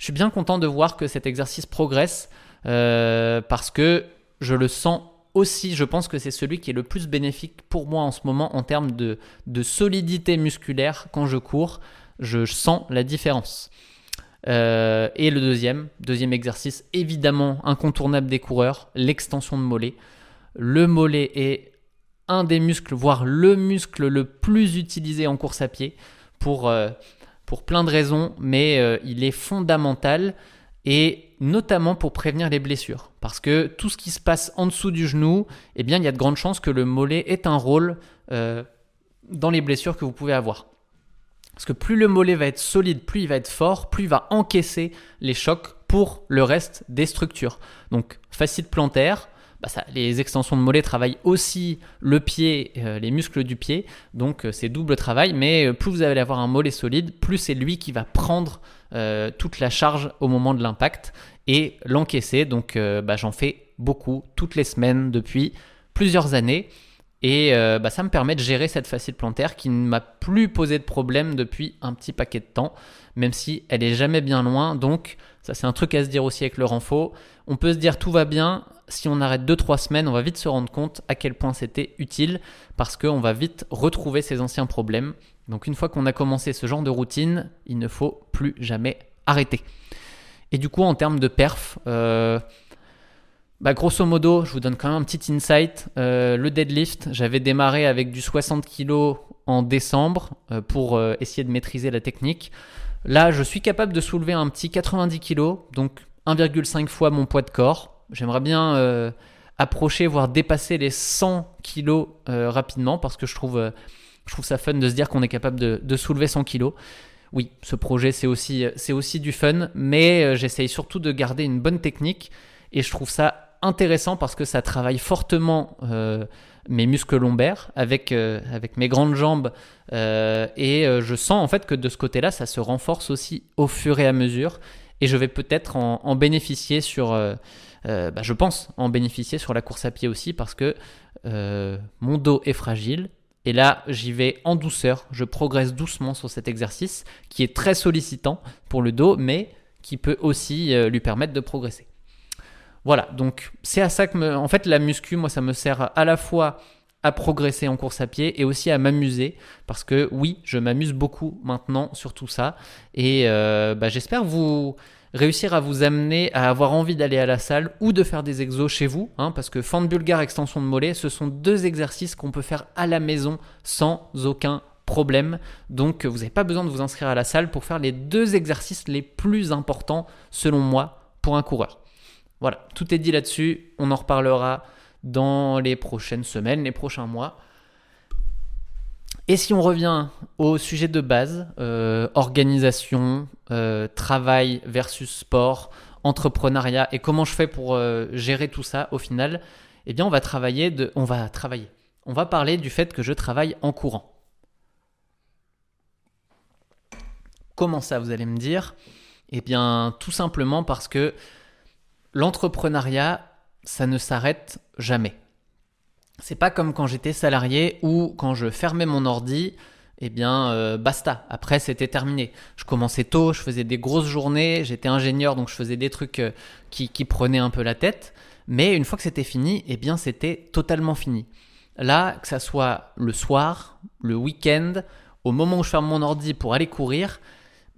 suis bien content de voir que cet exercice progresse parce que je le sens aussi. Je pense que c'est celui qui est le plus bénéfique pour moi en ce moment en termes de solidité musculaire. Quand je cours, je sens la différence. Et le deuxième exercice, évidemment incontournable des coureurs, l'extension de mollet. Le mollet est un des muscles, voire le muscle le plus utilisé en course à pied pour plein de raisons, mais il est fondamental et notamment pour prévenir les blessures. Parce que tout ce qui se passe en dessous du genou, eh bien, il y a de grandes chances que le mollet ait un rôle dans les blessures que vous pouvez avoir. Parce que plus le mollet va être solide, plus il va être fort, plus il va encaisser les chocs pour le reste des structures. Donc, fasciite plantaire, les extensions de mollet travaillent aussi le pied, les muscles du pied. Donc, c'est double travail. Mais plus vous allez avoir un mollet solide, plus c'est lui qui va prendre toute la charge au moment de l'impact et l'encaisser. Donc, j'en fais beaucoup toutes les semaines depuis plusieurs années. Et ça me permet de gérer cette fasciite plantaire qui ne m'a plus posé de problème depuis un petit paquet de temps, même si elle est jamais bien loin. Donc ça, c'est un truc à se dire aussi avec le renfo. On peut se dire tout va bien. Si on arrête 2-3 semaines, on va vite se rendre compte à quel point c'était utile parce qu'on va vite retrouver ses anciens problèmes. Donc une fois qu'on a commencé ce genre de routine, il ne faut plus jamais arrêter. Et du coup, en termes de perf, grosso modo, je vous donne quand même un petit insight. Le deadlift, j'avais démarré avec du 60 kg en décembre pour essayer de maîtriser la technique. Là, je suis capable de soulever un petit 90 kg, donc 1,5 fois mon poids de corps. J'aimerais bien approcher, voire dépasser les 100 kg rapidement parce que je trouve ça fun de se dire qu'on est capable de soulever 100 kg. Oui, ce projet, c'est aussi du fun, mais j'essaye surtout de garder une bonne technique et je trouve ça intéressant parce que ça travaille fortement mes muscles lombaires avec mes grandes jambes et je sens en fait que de ce côté-là, ça se renforce aussi au fur et à mesure et je vais peut-être en bénéficier je pense en bénéficier sur la course à pied aussi parce que mon dos est fragile et là, j'y vais en douceur, je progresse doucement sur cet exercice qui est très sollicitant pour le dos mais qui peut aussi lui permettre de progresser. Voilà, donc c'est à ça que en fait la muscu, moi ça me sert à la fois à progresser en course à pied et aussi à m'amuser parce que oui, je m'amuse beaucoup maintenant sur tout ça et j'espère vous réussir à vous amener à avoir envie d'aller à la salle ou de faire des exos chez vous, parce que fente bulgare, extension de mollet, ce sont 2 exercices qu'on peut faire à la maison sans aucun problème. Donc vous n'avez pas besoin de vous inscrire à la salle pour faire les 2 exercices les plus importants selon moi pour un coureur. Voilà, tout est dit là-dessus, on en reparlera dans les prochaines semaines, les prochains mois. Et si on revient au sujet de base, organisation, travail versus sport, entrepreneuriat et comment je fais pour gérer tout ça au final, eh bien on va parler du fait que je travaille en courant. Comment ça, vous allez me dire ? Eh bien tout simplement parce que l'entrepreneuriat, ça ne s'arrête jamais. C'est pas comme quand j'étais salarié ou quand je fermais mon ordi, basta, après c'était terminé. Je commençais tôt, je faisais des grosses journées, j'étais ingénieur donc je faisais des trucs qui prenaient un peu la tête, mais une fois que c'était fini, c'était totalement fini. Là, que ça soit le soir, le week-end, au moment où je ferme mon ordi pour aller courir,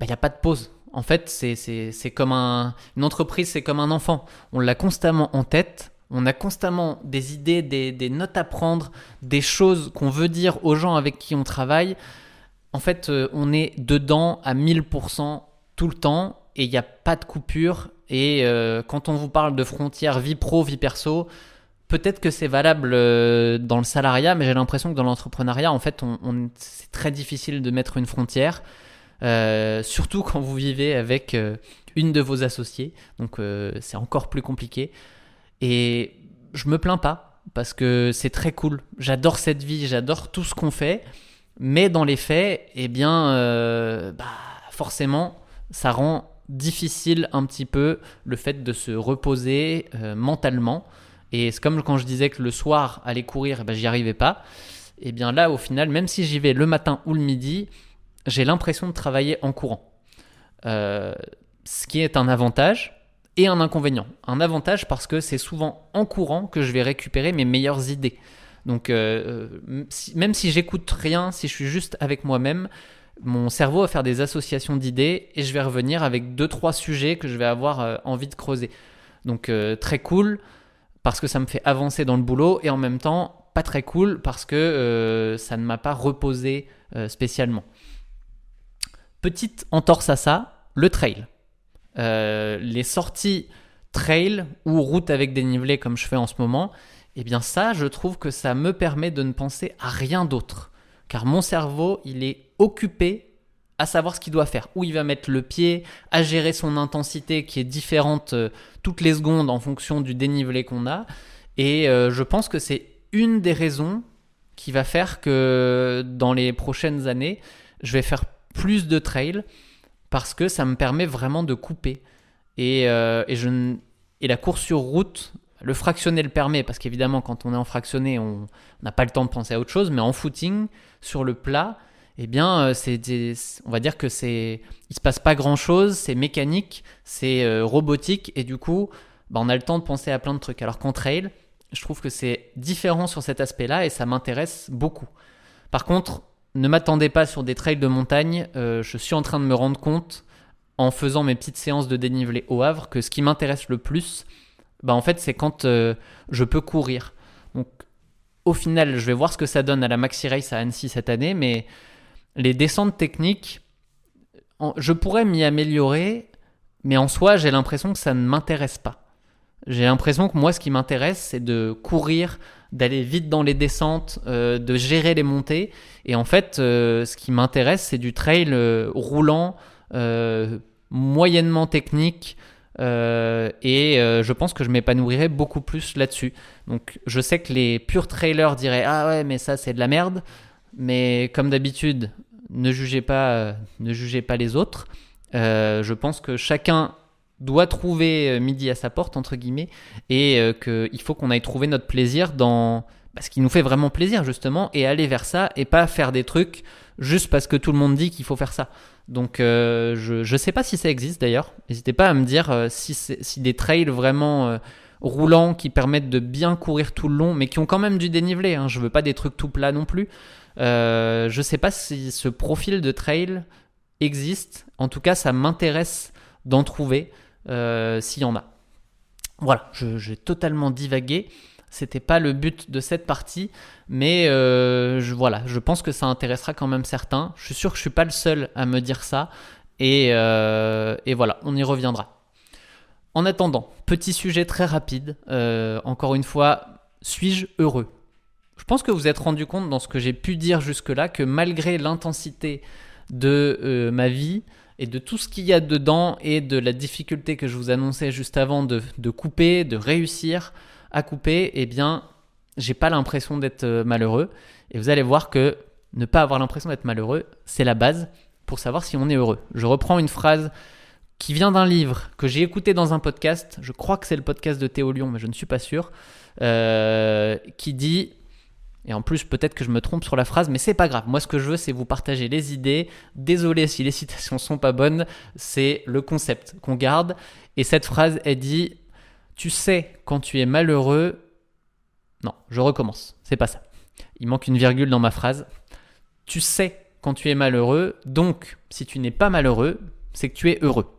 il n'y a pas de pause. En fait, c'est comme une entreprise, c'est comme un enfant. On l'a constamment en tête. On a constamment des idées, des notes à prendre, des choses qu'on veut dire aux gens avec qui on travaille. En fait, on est dedans à 1000% tout le temps et il n'y a pas de coupure. Et quand on vous parle de frontières vie pro, vie perso, peut-être que c'est valable dans le salariat, mais j'ai l'impression que dans l'entrepreneuriat, en fait, c'est très difficile de mettre une frontière. Surtout quand vous vivez avec une de vos associés, donc c'est encore plus compliqué et je me plains pas parce que c'est très cool, j'adore cette vie, j'adore tout ce qu'on fait, mais dans les faits, forcément ça rend difficile un petit peu le fait de se reposer mentalement, et c'est comme quand je disais que le soir aller courir, j'y arrivais pas, et bien là au final, même si j'y vais le matin ou le midi, j'ai l'impression de travailler en courant. Ce qui est un avantage et un inconvénient. Un avantage parce que c'est souvent en courant que je vais récupérer mes meilleures idées. Donc même si j'écoute rien, si je suis juste avec moi-même, mon cerveau va faire des associations d'idées et je vais revenir avec 2-3 sujets que je vais avoir envie de creuser. Donc très cool parce que ça me fait avancer dans le boulot et en même temps pas très cool parce que ça ne m'a pas reposé spécialement. Petite entorse à ça, le trail. Les sorties trail ou route avec dénivelé comme je fais en ce moment, ça, je trouve que ça me permet de ne penser à rien d'autre. Car mon cerveau, il est occupé à savoir ce qu'il doit faire, où il va mettre le pied, à gérer son intensité qui est différente toutes les secondes en fonction du dénivelé qu'on a. Et je pense que c'est une des raisons qui va faire que dans les prochaines années, je vais faire plus de trail parce que ça me permet vraiment de couper et la course sur route, le fractionné le permet parce qu'évidemment quand on est en fractionné on n'a pas le temps de penser à autre chose, mais en footing sur le plat, on va dire que il se passe pas grand chose, c'est mécanique, c'est robotique et du coup on a le temps de penser à plein de trucs, alors qu'en trail je trouve que c'est différent sur cet aspect là et ça m'intéresse beaucoup. Par contre, ne m'attendez pas sur des trails de montagne, je suis en train de me rendre compte en faisant mes petites séances de dénivelé au Havre que ce qui m'intéresse le plus, en fait, c'est quand je peux courir. Donc au final, je vais voir ce que ça donne à la Maxi Race à Annecy cette année, mais les descentes techniques, je pourrais m'y améliorer, mais en soi, j'ai l'impression que ça ne m'intéresse pas. J'ai l'impression que moi, ce qui m'intéresse, c'est de courir, d'aller vite dans les descentes, de gérer les montées. Et en fait, ce qui m'intéresse, c'est du trail roulant, moyennement technique. Je pense que je m'épanouirai beaucoup plus là-dessus. Donc, je sais que les purs trailers diraient « Ah ouais, mais ça, c'est de la merde ». Mais comme d'habitude, ne jugez pas les autres. Je pense que chacun doit trouver midi à sa porte, entre guillemets, et qu'il faut qu'on aille trouver notre plaisir dans ce qui nous fait vraiment plaisir, justement, et aller vers ça, et pas faire des trucs juste parce que tout le monde dit qu'il faut faire ça. Donc, je sais pas si ça existe, d'ailleurs. N'hésitez pas à me dire si des trails vraiment roulants qui permettent de bien courir tout le long, mais qui ont quand même du dénivelé. Je veux pas des trucs tout plats non plus. Je sais pas si ce profil de trail existe. En tout cas, ça m'intéresse d'en trouver s'il y en a. Voilà, j'ai totalement divagué. C'était pas le but de cette partie, mais je pense que ça intéressera quand même certains. Je suis sûr que je suis pas le seul à me dire ça. Et voilà, on y reviendra. En attendant, petit sujet très rapide. Encore une fois, suis-je heureux ? Je pense que vous êtes rendu compte dans ce que j'ai pu dire jusque-là que malgré l'intensité de ma vie et de tout ce qu'il y a dedans et de la difficulté que je vous annonçais juste avant de couper, de réussir à couper, eh bien, j'ai pas l'impression d'être malheureux. Et vous allez voir que ne pas avoir l'impression d'être malheureux, c'est la base pour savoir si on est heureux. Je reprends une phrase qui vient d'un livre que j'ai écouté dans un podcast. Je crois que c'est le podcast de Théo Lyon, mais je ne suis pas sûr. Qui dit, et en plus peut-être que je me trompe sur la phrase, mais c'est pas grave. Moi, ce que je veux, c'est vous partager les idées. Désolé si les citations sont pas bonnes. C'est le concept qu'on garde. Et cette phrase, elle dit: tu sais quand tu es malheureux. Non, je recommence. C'est pas ça. Il manque une virgule dans ma phrase. Tu sais quand tu es malheureux, donc si tu n'es pas malheureux, c'est que tu es heureux.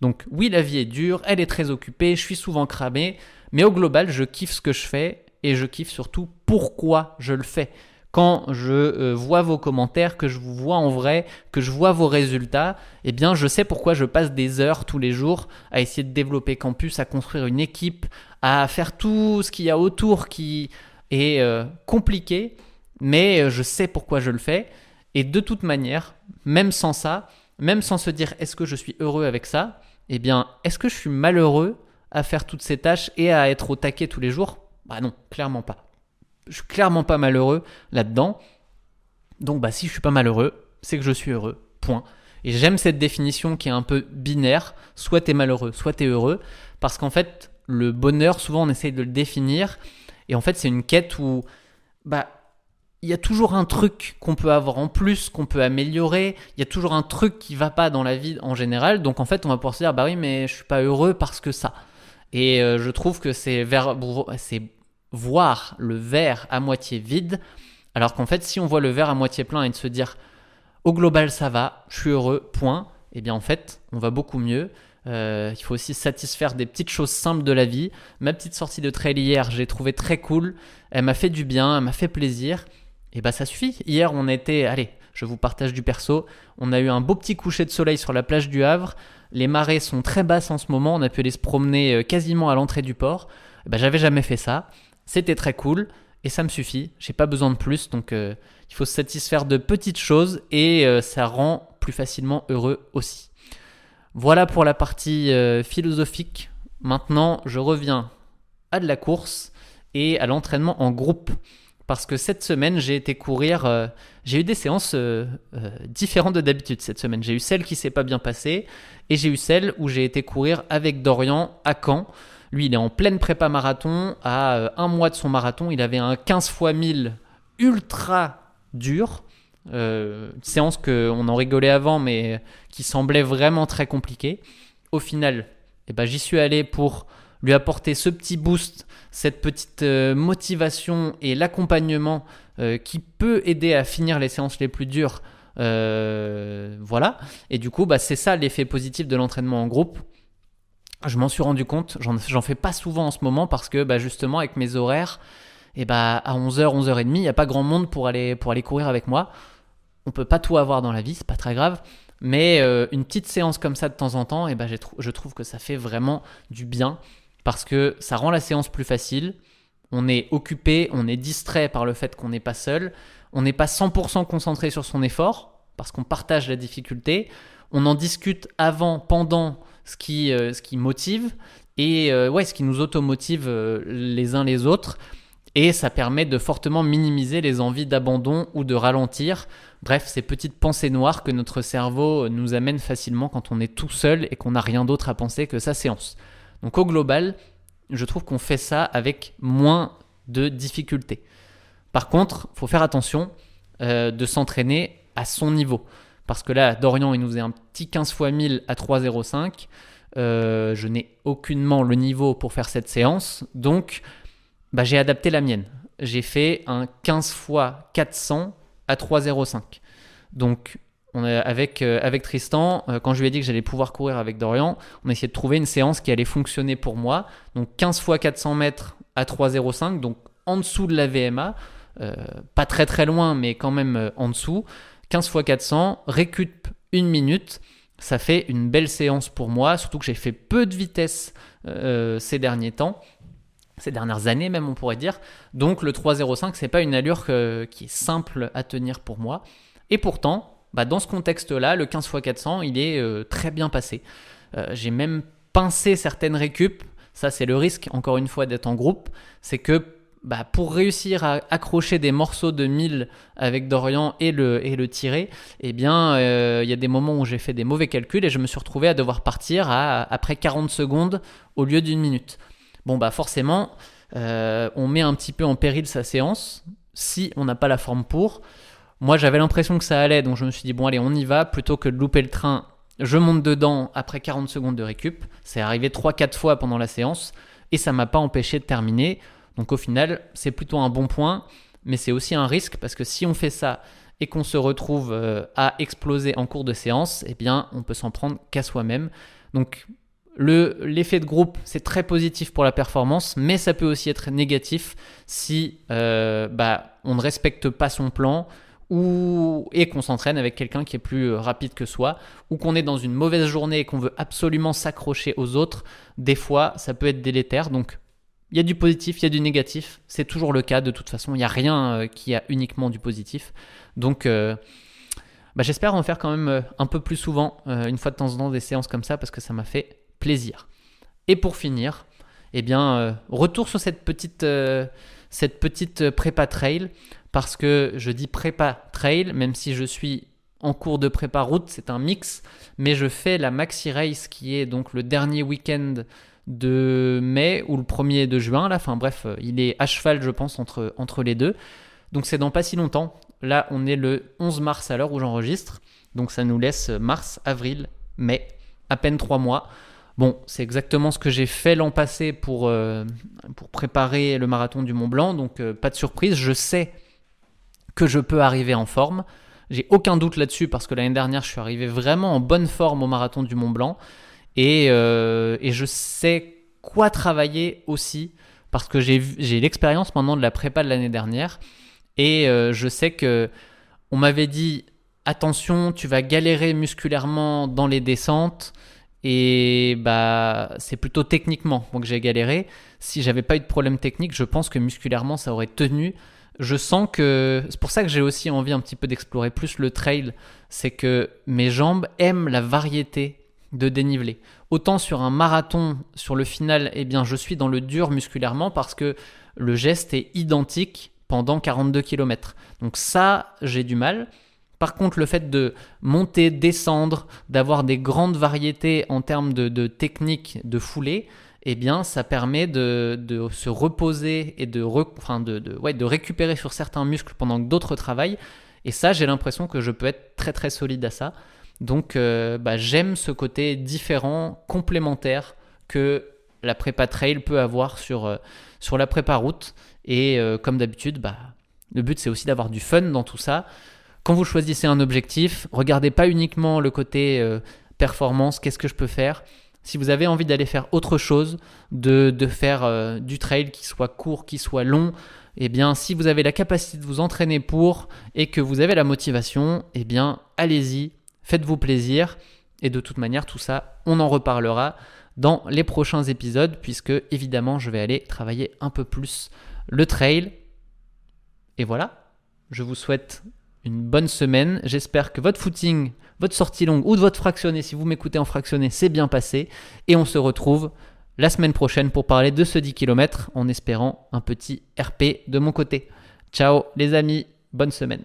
Donc oui, la vie est dure, elle est très occupée, je suis souvent cramé, mais au global, je kiffe ce que je fais et je kiffe surtout pourquoi je le fais. Quand je vois vos commentaires, que je vous vois en vrai, que je vois vos résultats, eh bien je sais pourquoi je passe des heures tous les jours à essayer de développer Campus, à construire une équipe, à faire tout ce qu'il y a autour qui est compliqué, mais je sais pourquoi je le fais. Et de toute manière, même sans ça, même sans se dire est-ce que je suis heureux avec ça, eh bien est-ce que je suis malheureux à faire toutes ces tâches et à être au taquet tous les jours ? Bah non, clairement pas. Je suis clairement pas malheureux là-dedans. Donc si je suis pas malheureux, c'est que je suis heureux. Point. Et j'aime cette définition qui est un peu binaire. Soit t'es malheureux, soit t'es heureux. Parce qu'en fait, le bonheur, souvent on essaye de le définir. Et en fait, c'est une quête où il y a toujours un truc qu'on peut avoir en plus, qu'on peut améliorer. Il y a toujours un truc qui va pas dans la vie en général. Donc en fait, on va pouvoir se dire, oui, mais je suis pas heureux parce que ça. Et je trouve que c'est voir le verre à moitié vide. Alors qu'en fait, si on voit le verre à moitié plein et de se dire, au global, ça va, je suis heureux, point. Eh bien en fait, on va beaucoup mieux. Il faut aussi se satisfaire des petites choses simples de la vie. Ma petite sortie de trail hier, j'ai trouvé très cool. Elle m'a fait du bien, elle m'a fait plaisir. Et ça suffit. Hier, on était, allez, je vous partage du perso. On a eu un beau petit coucher de soleil sur la plage du Havre. Les marées sont très basses en ce moment. On a pu aller se promener quasiment à l'entrée du port. J'avais jamais fait ça. C'était très cool et ça me suffit. J'ai pas besoin de plus. Donc, il faut se satisfaire de petites choses et ça rend plus facilement heureux aussi. Voilà pour la partie philosophique. Maintenant, je reviens à de la course et à l'entraînement en groupe. Parce que cette semaine, j'ai été courir. J'ai eu des séances différentes de d'habitude cette semaine. J'ai eu celle qui s'est pas bien passée et j'ai eu celle où j'ai été courir avec Dorian à Caen. Lui, il est en pleine prépa marathon. À un mois de son marathon, il avait un 15 x 1000 ultra dur. Séance qu'on en rigolait avant, mais qui semblait vraiment très compliquée. Au final, j'y suis allé pour lui apporter ce petit boost, cette petite motivation et l'accompagnement qui peut aider à finir les séances les plus dures. Voilà. Et du coup, c'est ça l'effet positif de l'entraînement en groupe. Je m'en suis rendu compte, j'en fais pas souvent en ce moment parce que justement avec mes horaires, à 11h, 11h30, il n'y a pas grand monde pour aller courir avec moi. On peut pas tout avoir dans la vie, c'est pas très grave. Mais une petite séance comme ça de temps en temps, je trouve que ça fait vraiment du bien. Parce que ça rend la séance plus facile, on est occupé, on est distrait par le fait qu'on n'est pas seul, on n'est pas 100% concentré sur son effort, parce qu'on partage la difficulté, on en discute avant, pendant ce qui motive, et ce qui nous automotive les uns les autres, et ça permet de fortement minimiser les envies d'abandon ou de ralentir. Bref, ces petites pensées noires que notre cerveau nous amène facilement quand on est tout seul et qu'on n'a rien d'autre à penser que sa séance. Donc au global, je trouve qu'on fait ça avec moins de difficultés. Par contre, il faut faire attention de s'entraîner à son niveau. Parce que là, Dorian, il nous faisait un petit 15 x 1000 à 3,05. Je n'ai aucunement le niveau pour faire cette séance, donc j'ai adapté la mienne. J'ai fait un 15 x 400 à 3,05. Donc, avec Tristan, quand je lui ai dit que j'allais pouvoir courir avec Dorian, on a essayé de trouver une séance qui allait fonctionner pour moi. Donc 15 x 400 mètres à 3,05, donc en dessous de la VMA, pas très très loin, mais quand même en dessous. 15 x 400, récup 1 minute, ça fait une belle séance pour moi, surtout que j'ai fait peu de vitesse ces derniers temps. Ces dernières années même, on pourrait dire. Donc le 3,05, c'est pas une allure qui est simple à tenir pour moi. Et pourtant, dans ce contexte-là, le 15 x 400, il est très bien passé. J'ai même pincé certaines récup. Ça, c'est le risque, encore une fois, d'être en groupe. C'est que pour réussir à accrocher des morceaux de 1000 avec Dorian et le tirer, il y a des moments où j'ai fait des mauvais calculs et je me suis retrouvé à devoir partir après 40 secondes au lieu d'1 minute. Forcément, on met un petit peu en péril sa séance si on n'a pas la forme pour. Moi, j'avais l'impression que ça allait, donc je me suis dit, bon allez, on y va. Plutôt que de louper le train, je monte dedans après 40 secondes de récup. C'est arrivé 3-4 fois pendant la séance et ça ne m'a pas empêché de terminer. Donc au final, c'est plutôt un bon point, mais c'est aussi un risque parce que si on fait ça et qu'on se retrouve à exploser en cours de séance, on peut s'en prendre qu'à soi-même. Donc l'effet de groupe, c'est très positif pour la performance, mais ça peut aussi être négatif si on ne respecte pas son plan et qu'on s'entraîne avec quelqu'un qui est plus rapide que soi, ou qu'on est dans une mauvaise journée et qu'on veut absolument s'accrocher aux autres. Des fois, ça peut être délétère. Donc, il y a du positif, il y a du négatif. C'est toujours le cas de toute façon. Il n'y a rien qui a uniquement du positif. Donc, j'espère en faire quand même un peu plus souvent, une fois de temps en temps, des séances comme ça, parce que ça m'a fait plaisir. Et pour finir, retour sur cette petite prépa trail, parce que je dis prépa trail, même si je suis en cours de prépa route, c'est un mix, mais je fais la Maxi Race qui est donc le dernier week-end de mai ou le 1er de juin. Là. Enfin bref, il est à cheval, je pense, entre les deux. Donc c'est dans pas si longtemps. Là, on est le 11 mars à l'heure où j'enregistre. Donc ça nous laisse mars, avril, mai, à peine 3 mois. Bon, c'est exactement ce que j'ai fait l'an passé pour préparer le marathon du Mont Blanc. Donc pas de surprise, je sais que je peux arriver en forme. J'ai aucun doute là-dessus parce que l'année dernière, je suis arrivé vraiment en bonne forme au marathon du Mont Blanc. Et je sais quoi travailler aussi parce que j'ai l'expérience maintenant de la prépa de l'année dernière. Et je sais que on m'avait dit attention, tu vas galérer musculairement dans les descentes. Et c'est plutôt techniquement que j'ai galéré. Si j'avais pas eu de problème technique, je pense que musculairement ça aurait tenu. Je sens que c'est pour ça que j'ai aussi envie un petit peu d'explorer plus le trail. C'est que mes jambes aiment la variété de dénivelé. Autant sur un marathon, sur le final, je suis dans le dur musculairement parce que le geste est identique pendant 42 km. Donc ça, j'ai du mal. Par contre, le fait de monter, descendre, d'avoir des grandes variétés en termes de technique de foulée, ça permet de se reposer et de récupérer sur certains muscles pendant que d'autres travaillent. Et ça, j'ai l'impression que je peux être très très solide à ça. Donc, j'aime ce côté différent, complémentaire que la prépa trail peut avoir sur la prépa route. Et comme d'habitude, le but, c'est aussi d'avoir du fun dans tout ça. Quand vous choisissez un objectif, regardez pas uniquement le côté performance, qu'est-ce que je peux faire. Si vous avez envie d'aller faire autre chose, de faire du trail qui soit court, qui soit long, si vous avez la capacité de vous entraîner pour et que vous avez la motivation, allez-y, faites-vous plaisir. Et de toute manière, tout ça, on en reparlera dans les prochains épisodes puisque évidemment, je vais aller travailler un peu plus le trail. Et voilà, je vous souhaite une bonne semaine. J'espère que votre footing, votre sortie longue ou de votre fractionné, si vous m'écoutez en fractionné, c'est bien passé. Et on se retrouve la semaine prochaine pour parler de ce 10 km en espérant un petit RP de mon côté. Ciao les amis, bonne semaine.